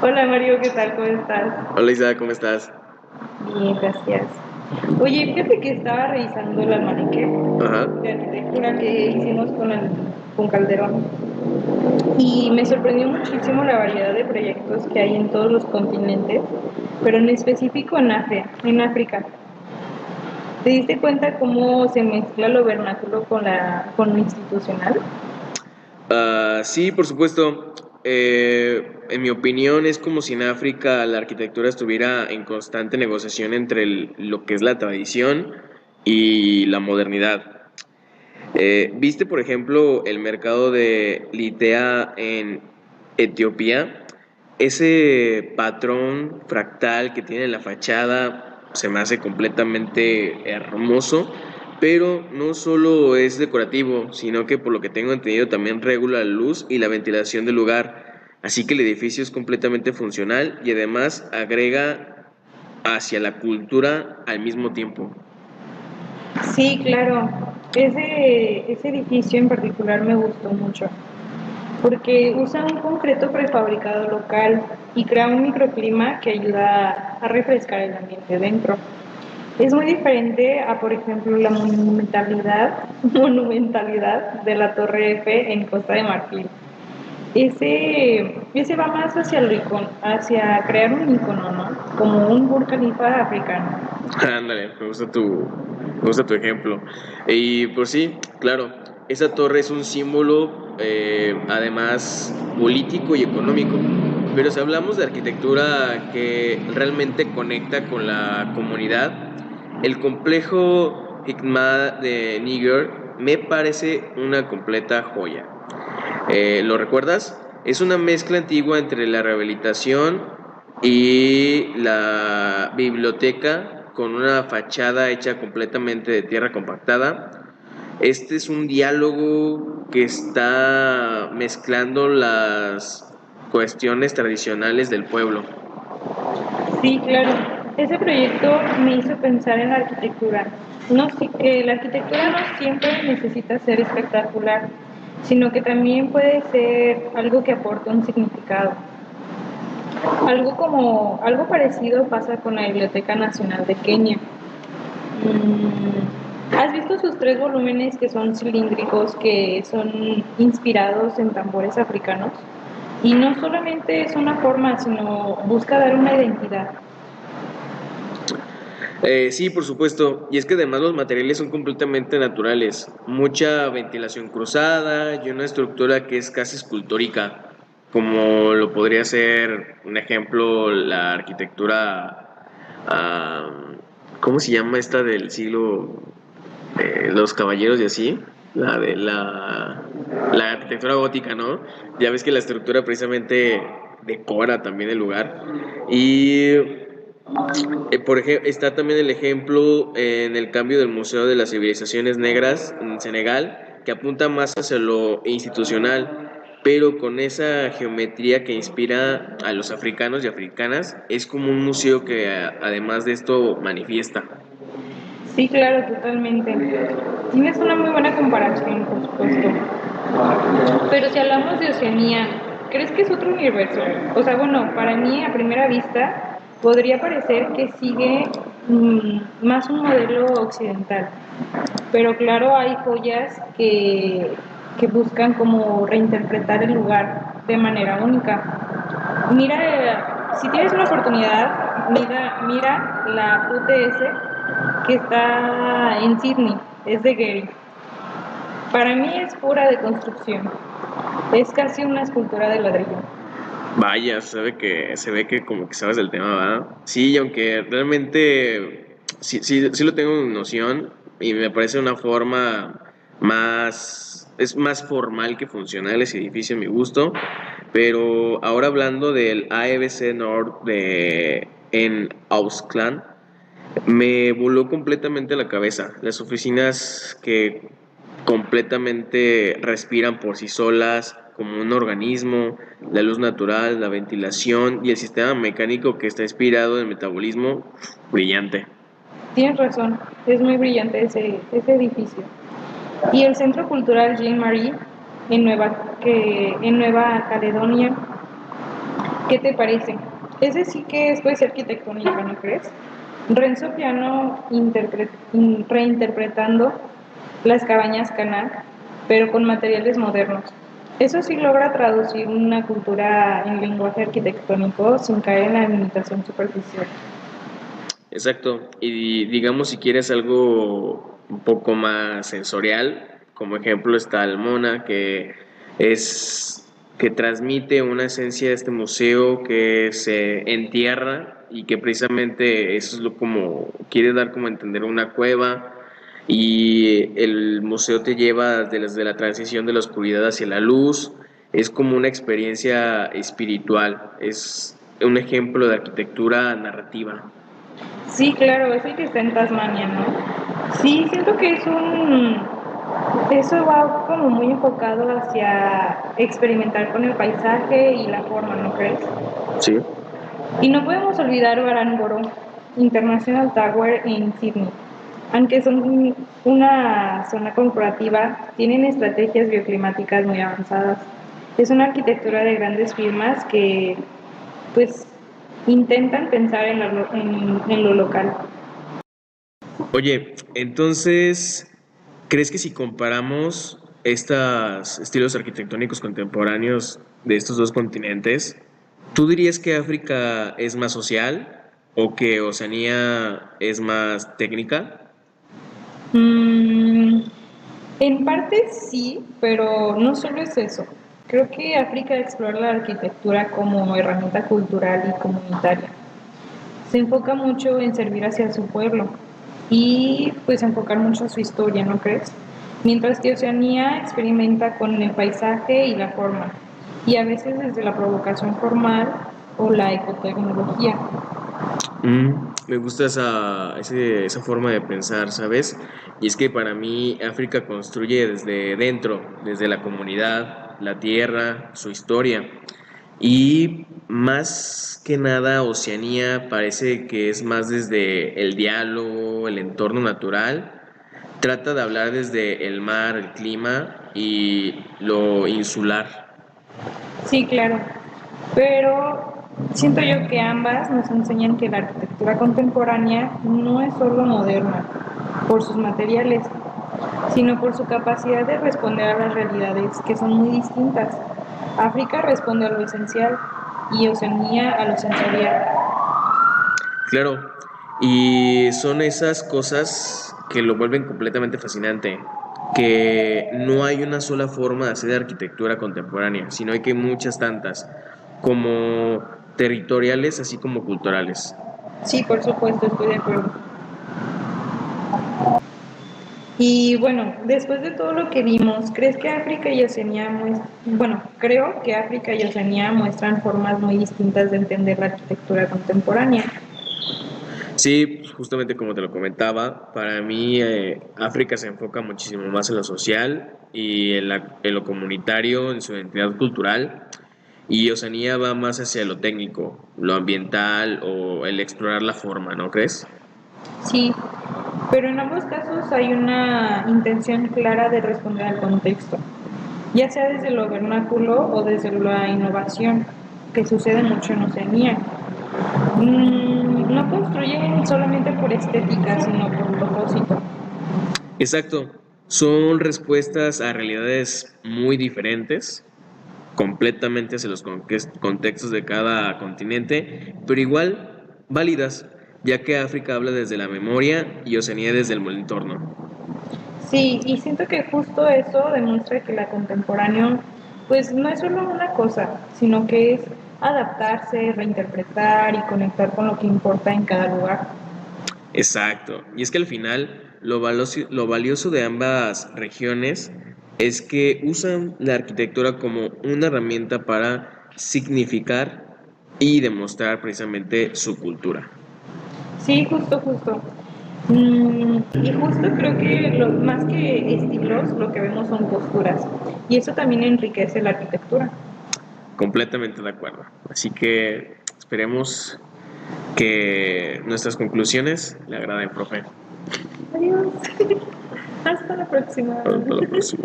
Hola Mario, ¿qué tal? ¿Cómo estás? Hola Isa, ¿cómo estás? Bien, gracias. Oye, fíjate que estaba revisando el almanaque Ajá. de arquitectura que hicimos con Calderón y me sorprendió muchísimo la variedad de proyectos que hay en todos los continentes, pero en específico en África. ¿Te diste cuenta cómo se mezcla lo vernáculo con lo institucional? Sí, por supuesto. En mi opinión, es como si en África la arquitectura estuviera en constante negociación entre lo que es la tradición y la modernidad. ¿Viste, por ejemplo, el mercado de Litea en Etiopía? Ese patrón fractal que tiene la fachada se me hace completamente hermoso, pero no solo es decorativo, sino que por lo que tengo entendido también regula la luz y la ventilación del lugar. Así que el edificio es completamente funcional y además agrega hacia la cultura al mismo tiempo. Sí, claro. Ese edificio en particular me gustó mucho, porque usa un concreto prefabricado local y crea un microclima que ayuda a refrescar el ambiente dentro. Es muy diferente a, por ejemplo, la monumentalidad de la Torre Eiffel en Costa de Marfil. Ese va más hacia crear un icono, ¿no? Como un Burj Khalifa africano. Ándale, me gusta tu ejemplo. Y pues sí, claro, esa torre es un símbolo, además político y económico. Pero si hablamos de arquitectura que realmente conecta con la comunidad, el complejo Hikma de Níger me parece una completa joya. ¿Lo recuerdas? Es una mezcla antigua entre la rehabilitación y la biblioteca con una fachada hecha completamente de tierra compactada. Este es un diálogo que está mezclando las cuestiones tradicionales del pueblo. Sí, claro. Ese proyecto me hizo pensar en la arquitectura. No, que la arquitectura no siempre necesita ser espectacular, sino que también puede ser algo que aporte un significado. Algo parecido pasa con la Biblioteca Nacional de Kenia. ¿Has visto sus tres volúmenes que son cilíndricos, que son inspirados en tambores africanos? Y no solamente es una forma, sino busca dar una identidad. Sí, por supuesto. Y es que además los materiales son completamente naturales. Mucha ventilación cruzada y una estructura que es casi escultórica, como lo podría ser, un ejemplo, la arquitectura, ¿cómo se llama esta del siglo de los caballeros y así? La arquitectura gótica, ¿no? Ya ves que la estructura precisamente decora también el lugar. Y por ejemplo, está también el ejemplo en el cambio del Museo de las Civilizaciones Negras en Senegal, que apunta más hacia lo institucional, pero con esa geometría que inspira a los africanos y africanas, es como un museo que además de esto manifiesta. Sí, claro, totalmente. Tienes una muy buena comparación, por supuesto. Pero si hablamos de Oceanía, ¿crees que es otro universo? O sea, bueno, para mí a primera vista podría parecer que sigue más un modelo occidental. Pero claro, hay joyas que buscan como reinterpretar el lugar de manera única. Mira, si tienes una oportunidad, mira la UTS que está en Sydney, es de Gary. Para mí es pura de construcción, es casi una escultura de ladrillo. Vaya, se ve que como que sabes del tema, ¿verdad? Sí, y aunque realmente sí lo tengo en noción y me parece una forma es más formal que funcional ese edificio a mi gusto, pero ahora hablando del AEBC Nord en Auckland, me voló completamente la cabeza. Las oficinas que completamente respiran por sí solas, como un organismo, la luz natural, la ventilación y el sistema mecánico que está inspirado en el metabolismo, brillante. Tienes razón, es muy brillante ese edificio. Y el Centro Cultural Jean Marie en Nueva Caledonia ¿Qué te parece? Ese sí que es poesía arquitectónica, ¿no crees? Renzo Piano reinterpretando las cabañas Canac, pero con materiales modernos. Eso sí logra traducir una cultura en lenguaje arquitectónico sin caer en la imitación superficial. Exacto. Y digamos, si quieres algo un poco más sensorial, como ejemplo está Almona, es que transmite una esencia de este museo que se entierra y que precisamente eso es lo como quiere dar como a entender una cueva y el museo te lleva desde la transición de la oscuridad hacia la luz. Es como una experiencia espiritual, es un ejemplo de arquitectura narrativa. Sí, claro, es el que está en Tasmania, ¿no? Sí, siento que es un... Eso va como muy enfocado hacia experimentar con el paisaje y la forma, ¿no crees? Sí. Y no podemos olvidar Barangoro International Tower en Sydney. Aunque son una zona corporativa, tienen estrategias bioclimáticas muy avanzadas. Es una arquitectura de grandes firmas que, pues, intentan pensar en lo local. Oye, entonces, ¿crees que si comparamos estos estilos arquitectónicos contemporáneos de estos dos continentes, tú dirías que África es más social o que Oceanía es más técnica? Mm, en parte sí, pero no solo es eso. Creo que África explora la arquitectura como herramienta cultural y comunitaria. Se enfoca mucho en servir hacia su pueblo y pues enfocar mucho su historia, ¿no crees? Mientras que Oceanía experimenta con el paisaje y la forma, y a veces desde la provocación formal o la ecotecnología. Me gusta esa forma de pensar, ¿sabes? Y es que para mí África construye desde dentro, desde la comunidad, la tierra, su historia. Y más que nada, Oceanía parece que es más desde el diálogo, el entorno natural. Trata de hablar desde el mar, el clima y lo insular. Sí, claro, pero siento yo que ambas nos enseñan que la arquitectura contemporánea no es solo moderna por sus materiales, sino por su capacidad de responder a las realidades que son muy distintas. África responde a lo esencial y Oceanía a lo sensorial. Claro, y son esas cosas que lo vuelven completamente fascinante, que no hay una sola forma de hacer arquitectura contemporánea, sino hay que muchas tantas, como territoriales así como culturales. Sí, por supuesto, estoy de acuerdo. Y bueno, después de todo lo que vimos, ¿crees que África y Oceanía muestran, bueno, creo que África y Oceanía muestran formas muy distintas de entender la arquitectura contemporánea? Sí, pues, justamente como te lo comentaba, para mí África se enfoca muchísimo más en lo social y en lo comunitario, en su identidad cultural, y Oceanía va más hacia lo técnico, lo ambiental o el explorar la forma, ¿no crees? Sí, pero en ambos casos hay una intención clara de responder al contexto, ya sea desde lo vernáculo o desde la innovación, que sucede mucho en Oceanía. No construyen solamente por estética, sino por propósito. Exacto, son respuestas a realidades muy diferentes, completamente hacia los contextos de cada continente, pero igual válidas, ya que África habla desde la memoria y Oceanía desde el entorno. Sí, y siento que justo eso demuestra que la contemporáneo, pues no es solo una cosa, sino que es adaptarse, reinterpretar y conectar con lo que importa en cada lugar. Exacto, y es que al final lo valioso de ambas regiones es que usan la arquitectura como una herramienta para significar y demostrar precisamente su cultura. Sí, justo. Y justo creo que más que estilos, lo que vemos son posturas. Y eso también enriquece la arquitectura. Completamente de acuerdo. Así que esperemos que nuestras conclusiones le agraden, profe. Adiós. Hasta la próxima. Hasta la próxima.